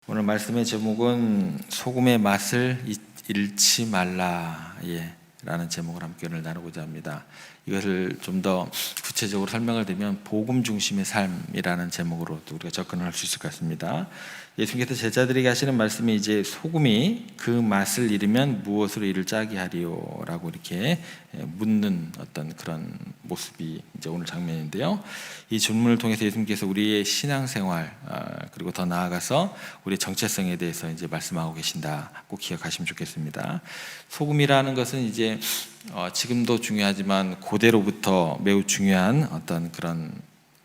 오늘 말씀의 제목은 소금의 맛을 잃지 말라 라는 제목을 함께 오늘 나누고자 합니다. 이것을 좀 더 구체적으로 설명을 드리면 복음 중심의 삶이라는 제목으로 또 우리가 접근을 할 수 있을 것 같습니다. 예수님께서 제자들에게 하시는 말씀이 이제 소금이 그 맛을 잃으면 무엇으로 이를 짜게 하리요? 라고 이렇게 묻는 어떤 그런 모습이 이제 오늘 장면인데요. 이 질문을 통해서 예수님께서 우리의 신앙생활 그리고 더 나아가서 우리의 정체성에 대해서 이제 말씀하고 계신다. 꼭 기억하시면 좋겠습니다. 소금이라는 것은 이제 지금도 중요하지만 고대로부터 매우 중요한 어떤 그런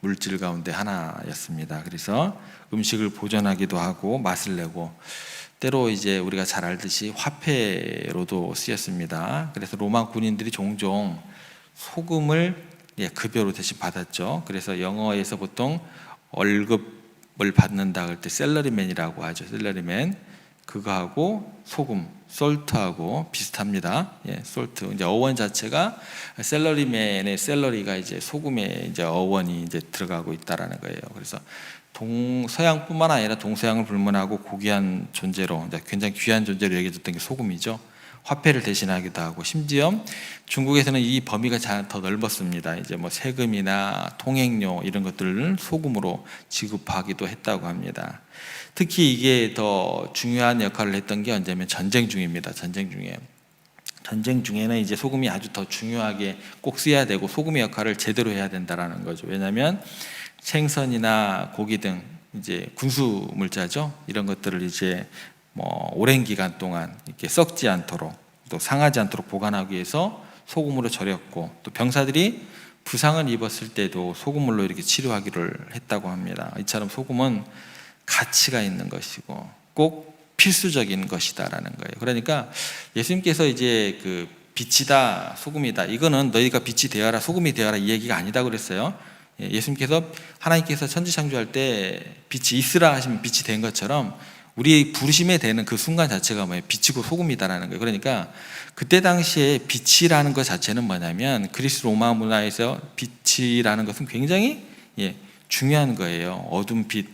물질 가운데 하나였습니다. 그래서 음식을 보존하기도 하고 맛을 내고 때로 이제 우리가 잘 알듯이 화폐로도 쓰였습니다. 그래서 로마 군인들이 종종 소금을 급여로 대신 받았죠. 그래서 영어에서 보통 월급을 받는다 할 때 셀러리맨이라고 하죠. 셀러리맨 그거하고 소금, 솔트하고 비슷합니다. 솔트. 이제 어원 자체가 셀러리맨의 셀러리가 이제 소금에 이제 어원이 이제 들어가고 있다라는 거예요. 그래서 동서양뿐만 아니라 동서양을 불문하고 고귀한 존재로, 이제 굉장히 귀한 존재로 여겨졌던 게 소금이죠. 화폐를 대신하기도 하고, 심지어 중국에서는 이 범위가 더 넓었습니다. 이제 뭐 세금이나 통행료 이런 것들을 소금으로 지급하기도 했다고 합니다. 특히 이게 더 중요한 역할을 했던 게 언제면 전쟁 중입니다. 전쟁 중에는 이제 소금이 아주 더 중요하게 꼭 쓰여야 되고 소금의 역할을 제대로 해야 된다라는 거죠. 왜냐하면 생선이나 고기 등 이제 군수 물자죠. 이런 것들을 이제 오랜 기간 동안 이렇게 썩지 않도록 또 상하지 않도록 보관하기 위해서 소금으로 절였고, 또 병사들이 부상을 입었을 때도 소금물로 이렇게 치료하기를 했다고 합니다. 이처럼 소금은 가치가 있는 것이고 꼭 필수적인 것이다라는 거예요. 그러니까 예수님께서 이제 그 빛이다, 소금이다, 이거는 너희가 빛이 되어라, 소금이 되어라 이 얘기가 아니다 그랬어요. 예수님께서 하나님께서 천지창조할 때 빛이 있으라 하시면 빛이 된 것처럼 우리의 부르심에 되는 그 순간 자체가 뭐예요? 빛이고 소금이다라는 거예요. 그러니까 그때 당시에 빛이라는 것 자체는 뭐냐면 그리스 로마 문화에서 빛이라는 것은 굉장히 중요한 거예요. 어둠 빛,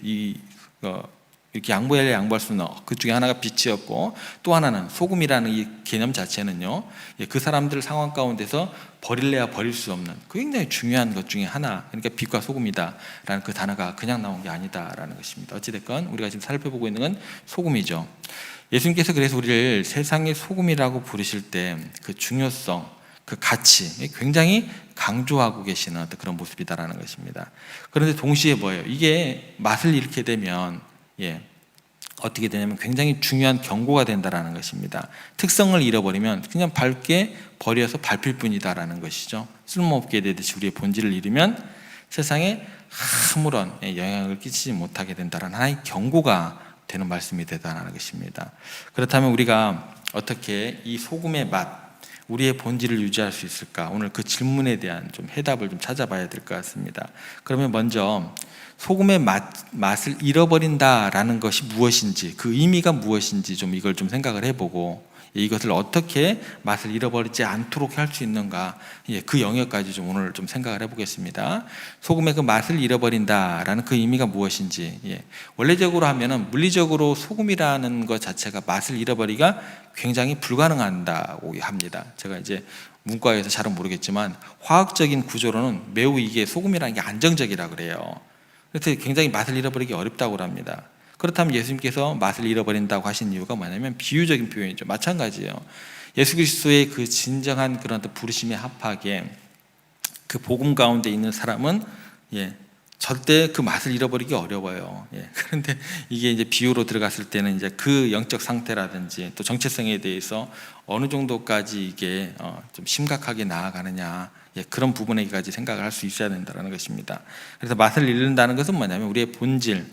이렇게 양보할 수는 그 중에 하나가 빛이었고, 또 하나는 소금이라는 이 개념 자체는요, 그 사람들 상황 가운데서 버릴래야 버릴 수 없는 굉장히 중요한 것 중에 하나. 그러니까 빛과 소금이다라는 그 단어가 그냥 나온 게 아니다라는 것입니다. 어찌됐건 우리가 지금 살펴보고 있는 건 소금이죠. 예수님께서 그래서 우리를 세상의 소금이라고 부르실 때 그 중요성, 그 가치 굉장히 강조하고 계시는 그런 모습이다라는 것입니다. 그런데 동시에 뭐예요? 이게 맛을 잃게 되면 어떻게 되냐면 굉장히 중요한 경고가 된다라는 것입니다. 특성을 잃어버리면 그냥 밝게 버려서 밟힐 뿐이다라는 것이죠. 쓸모없게 되듯이 우리의 본질을 잃으면 세상에 아무런 영향을 끼치지 못하게 된다라는 하나의 경고가 되는 말씀이 되다라는 것입니다. 그렇다면 우리가 어떻게 이 소금의 맛, 우리의 본질을 유지할 수 있을까? 오늘 그 질문에 대한 좀 해답을 좀 찾아봐야 될 것 같습니다. 그러면 먼저 소금의 맛을 잃어버린다라는 것이 무엇인지, 그 의미가 무엇인지 좀 이걸 좀 생각을 해보고 이것을 어떻게 맛을 잃어버리지 않도록 할 수 있는가, 그 영역까지 좀 오늘 좀 생각을 해보겠습니다. 소금의 그 맛을 잃어버린다라는 그 의미가 무엇인지. 원래적으로 하면은 물리적으로 소금이라는 것 자체가 맛을 잃어버리기가 굉장히 불가능하다고 합니다. 제가 이제 문과에서 잘은 모르겠지만 화학적인 구조로는 매우 이게 소금이라는 게 안정적이라 그래요. 그래서 굉장히 맛을 잃어버리기 어렵다고 합니다. 그렇다면 예수님께서 맛을 잃어버린다고 하신 이유가 뭐냐면 비유적인 표현이죠. 마찬가지예요. 예수 그리스도의 그 진정한 그런 부르심에 합하게 그 복음 가운데 있는 사람은 절대 그 맛을 잃어버리기 어려워요. 그런데 이게 이제 비유로 들어갔을 때는 이제 그 영적 상태라든지 또 정체성에 대해서 어느 정도까지 이게 좀 심각하게 나아가느냐, 그런 부분에까지 생각을 할 수 있어야 된다는 것입니다. 그래서 맛을 잃는다는 것은 뭐냐면 우리의 본질,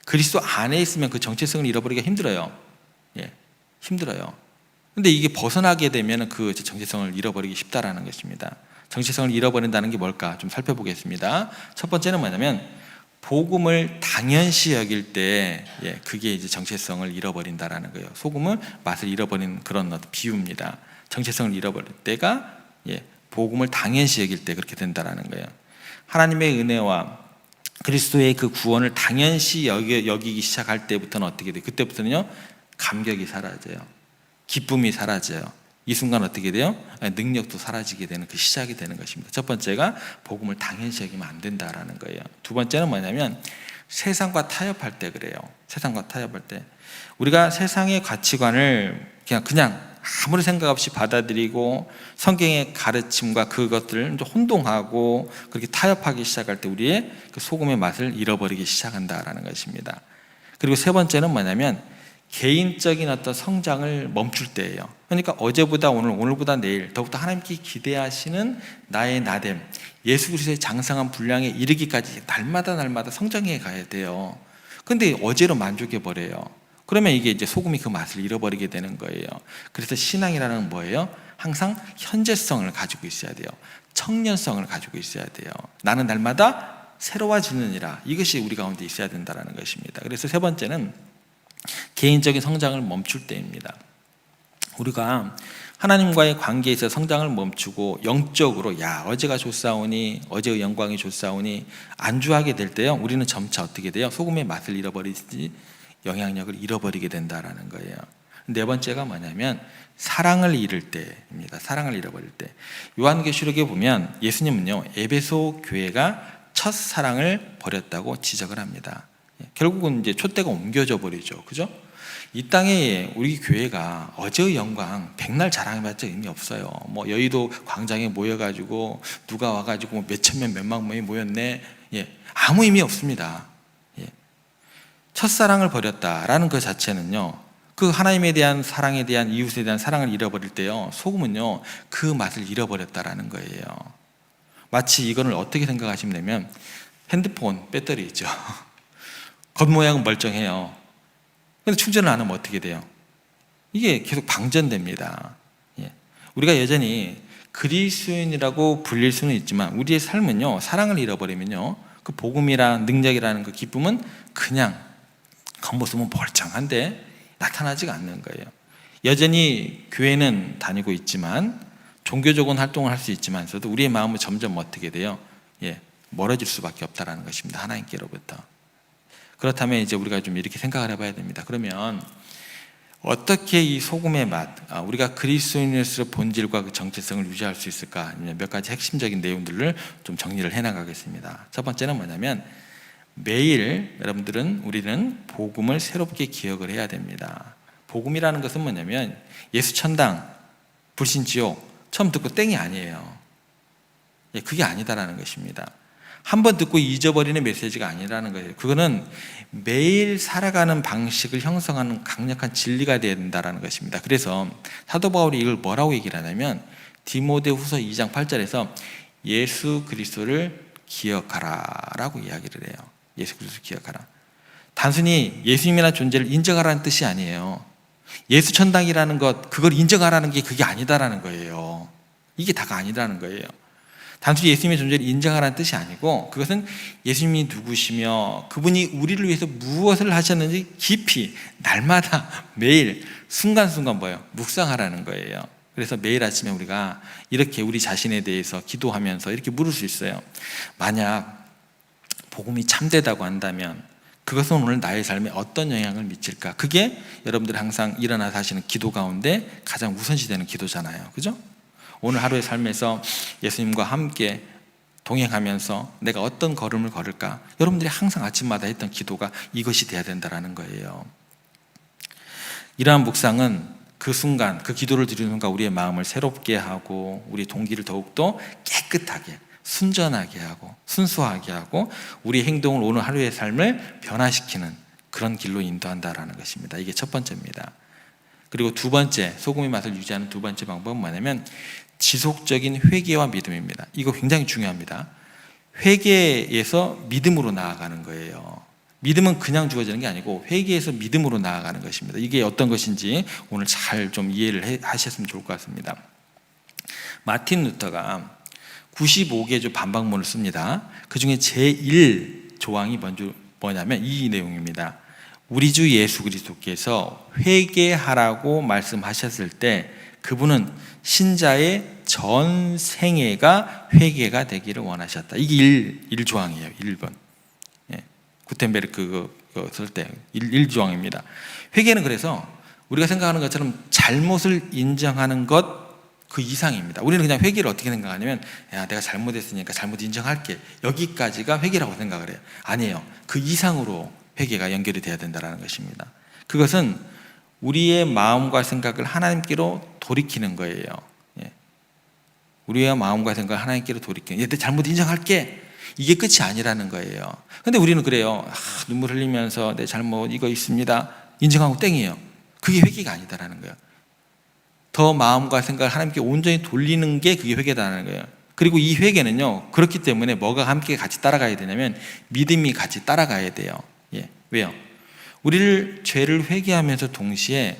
그리스도 안에 있으면 그 정체성을 잃어버리기가 힘들어요. 힘들어요. 근데 이게 벗어나게 되면 그 정체성을 잃어버리기 쉽다라는 것입니다. 정체성을 잃어버린다는 게 뭘까 좀 살펴보겠습니다. 첫 번째는 뭐냐면 복음을 당연시 여길 때 그게 이제 정체성을 잃어버린다라는 거예요. 소금은 맛을 잃어버리는 그런 비유입니다. 정체성을 잃어버릴 때가 복음을 당연시 여길 때 그렇게 된다라는 거예요. 하나님의 은혜와 그리스도의 그 구원을 당연시 여기기 시작할 때부터는 어떻게 돼요? 그때부터는요, 감격이 사라져요. 기쁨이 사라져요. 이 순간 어떻게 돼요? 능력도 사라지게 되는 그 시작이 되는 것입니다. 첫 번째가 복음을 당연시 여기면 안 된다라는 거예요. 두 번째는 뭐냐면 세상과 타협할 때 그래요. 세상과 타협할 때 우리가 세상의 가치관을 그냥 아무리 생각 없이 받아들이고 성경의 가르침과 그것들을 혼동하고 그렇게 타협하기 시작할 때 우리의 그 소금의 맛을 잃어버리기 시작한다라는 것입니다. 그리고 세 번째는 뭐냐면 개인적인 어떤 성장을 멈출 때예요. 그러니까 어제보다 오늘, 오늘보다 내일 더욱더 하나님께 기대하시는 나의 나됨, 예수 그리스도의 장성한 분량에 이르기까지 날마다 성장해 가야 돼요. 근데 어제로 만족해 버려요. 그러면 이게 이제 소금이 그 맛을 잃어버리게 되는 거예요. 그래서 신앙이라는 건 뭐예요? 항상 현재성을 가지고 있어야 돼요. 청년성을 가지고 있어야 돼요. 나는 날마다 새로워지느니라. 이것이 우리 가운데 있어야 된다는 것입니다. 그래서 세 번째는 개인적인 성장을 멈출 때입니다. 우리가 하나님과의 관계에서 성장을 멈추고 영적으로 어제가 좋사오니, 어제의 영광이 좋사오니 안주하게 될 때요, 우리는 점차 어떻게 돼요? 소금의 맛을 잃어버리지 영향력을 잃어버리게 된다라는 거예요. 네 번째가 뭐냐면 사랑을 잃을 때입니다. 사랑을 잃어버릴 때. 요한계시록에 보면 예수님은요, 에베소 교회가 첫 사랑을 버렸다고 지적을 합니다. 결국은 이제 촛대가 옮겨져 버리죠. 그죠? 이 땅에 우리 교회가 어제의 영광 백날 자랑해봤자 의미 없어요. 뭐 여의도 광장에 모여가지고 누가 와가지고 몇천 명 몇만 명이 모였네. 아무 의미 없습니다. 첫사랑을 버렸다라는 그 자체는요, 그 하나님에 대한 사랑에 대한 이웃에 대한 사랑을 잃어버릴 때요, 소금은요 그 맛을 잃어버렸다라는 거예요. 마치 이거를 어떻게 생각하시면 되면 핸드폰 배터리 있죠. 겉모양은 멀쩡해요. 근데 충전을 안 하면 어떻게 돼요? 이게 계속 방전됩니다. 우리가 여전히 그리스도인이라고 불릴 수는 있지만 우리의 삶은요, 사랑을 잃어버리면요, 그 복음이란 능력이라는 그 기쁨은 그냥 겉모습은 멀쩡한데 나타나지가 않는 거예요. 여전히 교회는 다니고 있지만, 종교적인 활동을 할 수 있지만서도 우리의 마음은 점점 어떻게 돼요? 멀어질 수밖에 없다는 것입니다. 하나님께로부터. 그렇다면 이제 우리가 좀 이렇게 생각을 해봐야 됩니다. 그러면 어떻게 이 소금의 맛, 우리가 그리스도인으로서의 본질과 그 정체성을 유지할 수 있을까? 몇 가지 핵심적인 내용들을 좀 정리를 해나가겠습니다. 첫 번째는 뭐냐면 매일 우리는 복음을 새롭게 기억을 해야 됩니다. 복음이라는 것은 뭐냐면 예수 천당, 불신 지옥 처음 듣고 땡이 아니에요. 그게 아니다라는 것입니다. 한 번 듣고 잊어버리는 메시지가 아니라는 거예요. 그거는 매일 살아가는 방식을 형성하는 강력한 진리가 되어야 된다는 것입니다. 그래서 사도 바울이 이걸 뭐라고 얘기를 하냐면 디모데후서 2장 8절에서 예수 그리스도를 기억하라 라고 이야기를 해요. 예수 그리스도를 기억하라. 단순히 예수님이라는 존재를 인정하라는 뜻이 아니에요. 예수 천당이라는 것, 그걸 인정하라는 게 그게 아니다라는 거예요. 이게 다가 아니라는 거예요. 단순히 예수님의 존재를 인정하라는 뜻이 아니고, 그것은 예수님이 누구시며 그분이 우리를 위해서 무엇을 하셨는지 깊이 날마다 매일 순간순간 묵상하라는 거예요. 그래서 매일 아침에 우리가 이렇게 우리 자신에 대해서 기도하면서 이렇게 물을 수 있어요. 만약 복음이 참되다고 한다면 그것은 오늘 나의 삶에 어떤 영향을 미칠까? 그게 여러분들이 항상 일어나서 하시는 기도 가운데 가장 우선시되는 기도잖아요. 그죠? 오늘 하루의 삶에서 예수님과 함께 동행하면서 내가 어떤 걸음을 걸을까? 여러분들이 항상 아침마다 했던 기도가 이것이 돼야 된다는 거예요. 이러한 묵상은 그 순간, 그 기도를 드리는 순간 우리의 마음을 새롭게 하고 우리 동기를 더욱더 깨끗하게, 순전하게 하고 순수하게 하고 우리의 행동을 오늘 하루의 삶을 변화시키는 그런 길로 인도한다는 것입니다. 이게 첫 번째입니다. 그리고 두 번째, 소금의 맛을 유지하는 두 번째 방법은 뭐냐면 지속적인 회개와 믿음입니다. 이거 굉장히 중요합니다. 회개에서 믿음으로 나아가는 거예요. 믿음은 그냥 주어지는 게 아니고 회개에서 믿음으로 나아가는 것입니다. 이게 어떤 것인지 오늘 잘 좀 이해를 하셨으면 좋을 것 같습니다. 마틴 루터가 95개조 반박문을 씁니다. 그 중에 제1조항이 뭐냐면 이 내용입니다. 우리 주 예수 그리스도께서 회개하라고 말씀하셨을 때 그분은 신자의 전 생애가 회개가 되기를 원하셨다. 이게 1조항이에요. 1번. 구텐베르크 쓸 때 1조항입니다. 회개는 그래서 우리가 생각하는 것처럼 잘못을 인정하는 것 그 이상입니다. 우리는 그냥 회개를 어떻게 생각하냐면, 야, 내가 잘못했으니까 잘못 인정할게, 여기까지가 회개라고 생각을 해요. 아니에요. 그 이상으로 회개가 연결이 돼야 된다는 것입니다. 그것은 우리의 마음과 생각을 하나님께로 돌이키는 거예요. 우리의 마음과 생각을 하나님께로 돌이키는, 내 잘못 인정할게, 이게 끝이 아니라는 거예요. 근데 우리는 그래요. 눈물 흘리면서 내 잘못 이거 있습니다, 인정하고 땡이에요. 그게 회개가 아니다라는 거예요. 더 마음과 생각을 하나님께 온전히 돌리는 게 그게 회개다라는 거예요. 그리고 이 회개는요, 그렇기 때문에 뭐가 함께 같이 따라가야 되냐면 믿음이 같이 따라가야 돼요. 왜요? 우리를 죄를 회개하면서 동시에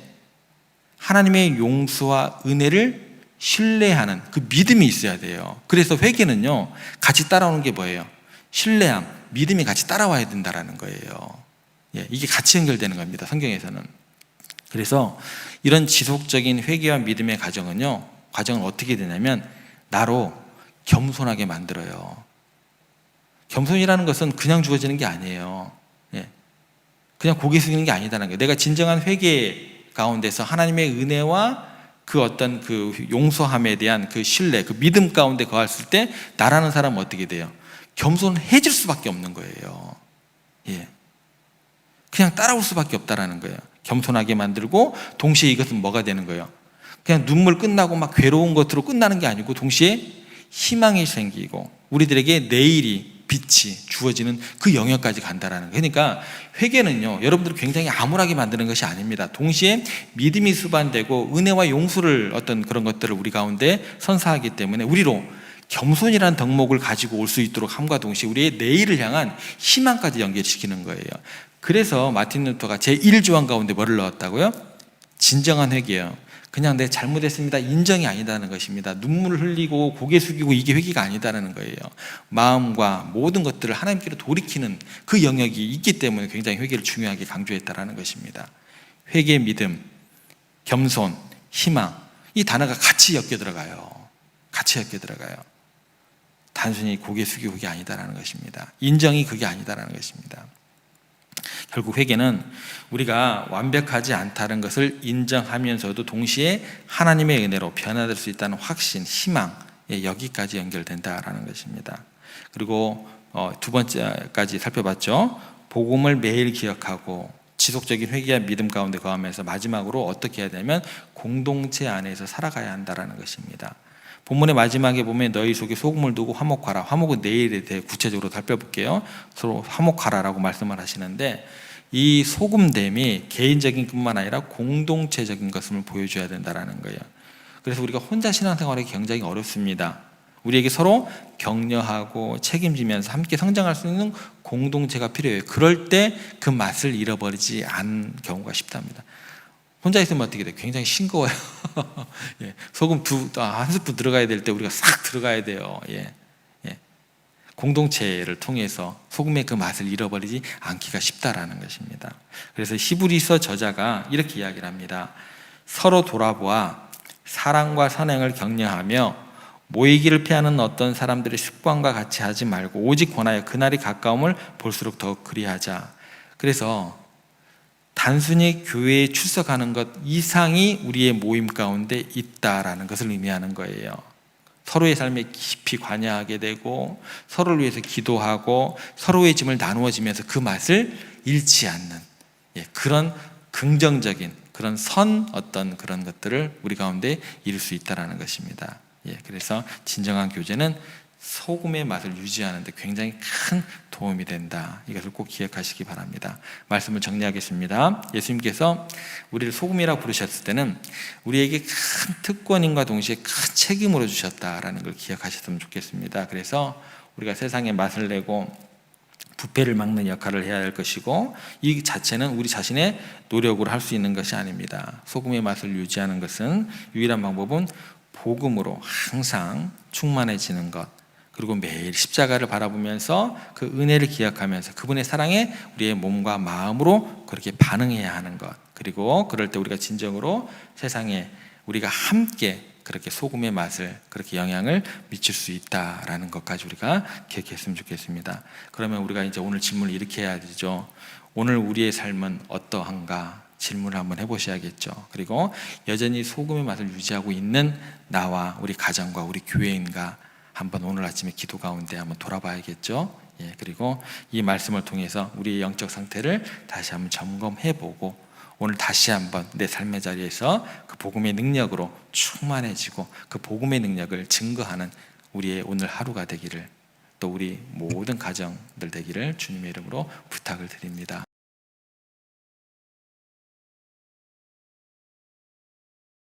하나님의 용서와 은혜를 신뢰하는 그 믿음이 있어야 돼요. 그래서 회개는요, 같이 따라오는 게 뭐예요? 신뢰함, 믿음이 같이 따라와야 된다라는 거예요. 이게 같이 연결되는 겁니다, 성경에서는. 그래서 이런 지속적인 회개와 믿음의 과정은 어떻게 되냐면 나로 겸손하게 만들어요. 겸손이라는 것은 그냥 주어지는 게 아니에요. 그냥 고개 숙이는 게 아니다는 거예요. 내가 진정한 회개 가운데서 하나님의 은혜와 그 어떤 그 용서함에 대한 그 신뢰, 그 믿음 가운데 거했을 때 나라는 사람은 어떻게 돼요? 겸손해질 수밖에 없는 거예요. 그냥 따라올 수밖에 없다라는 거예요. 겸손하게 만들고 동시에 이것은 뭐가 되는 거예요? 그냥 눈물 끝나고 막 괴로운 것으로 끝나는 게 아니고 동시에 희망이 생기고 우리들에게 내일이 빛이 주어지는 그 영역까지 간다라는 거예요. 그러니까 회개는요, 여러분들을 굉장히 암울하게 만드는 것이 아닙니다. 동시에 믿음이 수반되고 은혜와 용서를 어떤 그런 것들을 우리 가운데 선사하기 때문에 우리로 겸손이라는 덕목을 가지고 올 수 있도록 함과 동시에 우리의 내일을 향한 희망까지 연결시키는 거예요. 그래서 마틴 루터가 제1조항 가운데 뭐를 넣었다고요? 진정한 회개예요. 그냥 내 잘못했습니다, 인정이 아니다는 것입니다. 눈물을 흘리고 고개 숙이고 이게 회개가 아니다라는 거예요. 마음과 모든 것들을 하나님께로 돌이키는 그 영역이 있기 때문에 굉장히 회개를 중요하게 강조했다라는 것입니다. 회개, 믿음, 겸손, 희망, 이 단어가 같이 엮여 들어가요. 같이 엮여 들어가요. 단순히 고개 숙이고 그게 아니다라는 것입니다. 인정이 그게 아니다라는 것입니다. 결국 회개는 우리가 완벽하지 않다는 것을 인정하면서도 동시에 하나님의 은혜로 변화될 수 있다는 확신, 희망, 여기까지 연결된다라는 것입니다. 그리고 두 번째까지 살펴봤죠. 복음을 매일 기억하고 지속적인 회개와 믿음 가운데 거하면서 마지막으로 어떻게 해야 되냐면 공동체 안에서 살아가야 한다는 것입니다. 본문의 마지막에 보면 너희 속에 소금을 두고 화목하라. 화목은 내일에 대해 구체적으로 살펴볼게요. 서로 화목하라라고 말씀을 하시는데 이 소금됨이 개인적인 뿐만 아니라 공동체적인 것을 보여줘야 된다는 거예요. 그래서 우리가 혼자 신앙생활하기 굉장히 어렵습니다. 우리에게 서로 격려하고 책임지면서 함께 성장할 수 있는 공동체가 필요해요. 그럴 때 그 맛을 잃어버리지 않은 경우가 쉽답니다. 혼자 있으면 어떻게 돼요? 굉장히 싱거워요. 소금 한 스푼 들어가야 될 때 우리가 싹 들어가야 돼요. 공동체를 통해서 소금의 그 맛을 잃어버리지 않기가 쉽다라는 것입니다. 그래서 히브리서 저자가 이렇게 이야기를 합니다. 서로 돌아보아 사랑과 선행을 격려하며 모이기를 피하는 어떤 사람들의 습관과 같이 하지 말고 오직 권하여 그날이 가까움을 볼수록 더욱 그리하자. 그래서 단순히 교회에 출석하는 것 이상이 우리의 모임 가운데 있다라는 것을 의미하는 거예요. 서로의 삶에 깊이 관여하게 되고 서로를 위해서 기도하고 서로의 짐을 나누어지면서 그 맛을 잃지 않는 그런 긍정적인 그런 어떤 그런 것들을 우리 가운데 이룰 수 있다라는 것입니다. 그래서 진정한 교제는 소금의 맛을 유지하는 데 굉장히 큰 도움이 된다. 이것을 꼭 기억하시기 바랍니다. 말씀을 정리하겠습니다. 예수님께서 우리를 소금이라고 부르셨을 때는 우리에게 큰 특권임과 동시에 큰 책임으로 주셨다라는 걸 기억하셨으면 좋겠습니다. 그래서 우리가 세상에 맛을 내고 부패를 막는 역할을 해야 할 것이고 이 자체는 우리 자신의 노력으로 할 수 있는 것이 아닙니다. 소금의 맛을 유지하는 것은 유일한 방법은 복음으로 항상 충만해지는 것, 그리고 매일 십자가를 바라보면서 그 은혜를 기억하면서 그분의 사랑에 우리의 몸과 마음으로 그렇게 반응해야 하는 것, 그리고 그럴 때 우리가 진정으로 세상에 우리가 함께 그렇게 소금의 맛을 그렇게 영향을 미칠 수 있다라는 것까지 우리가 기억했으면 좋겠습니다. 그러면 우리가 이제 오늘 질문을 이렇게 해야 되죠. 오늘 우리의 삶은 어떠한가 질문을 한번 해보셔야겠죠. 그리고 여전히 소금의 맛을 유지하고 있는 나와 우리 가정과 우리 교회인가 한번 오늘 아침에 기도 가운데 한번 돌아봐야겠죠. 예, 그리고 이 말씀을 통해서 우리의 영적 상태를 다시 한번 점검해보고 오늘 다시 한번 내 삶의 자리에서 그 복음의 능력으로 충만해지고 그 복음의 능력을 증거하는 우리의 오늘 하루가 되기를, 또 우리 모든 가정들 되기를 주님의 이름으로 부탁을 드립니다.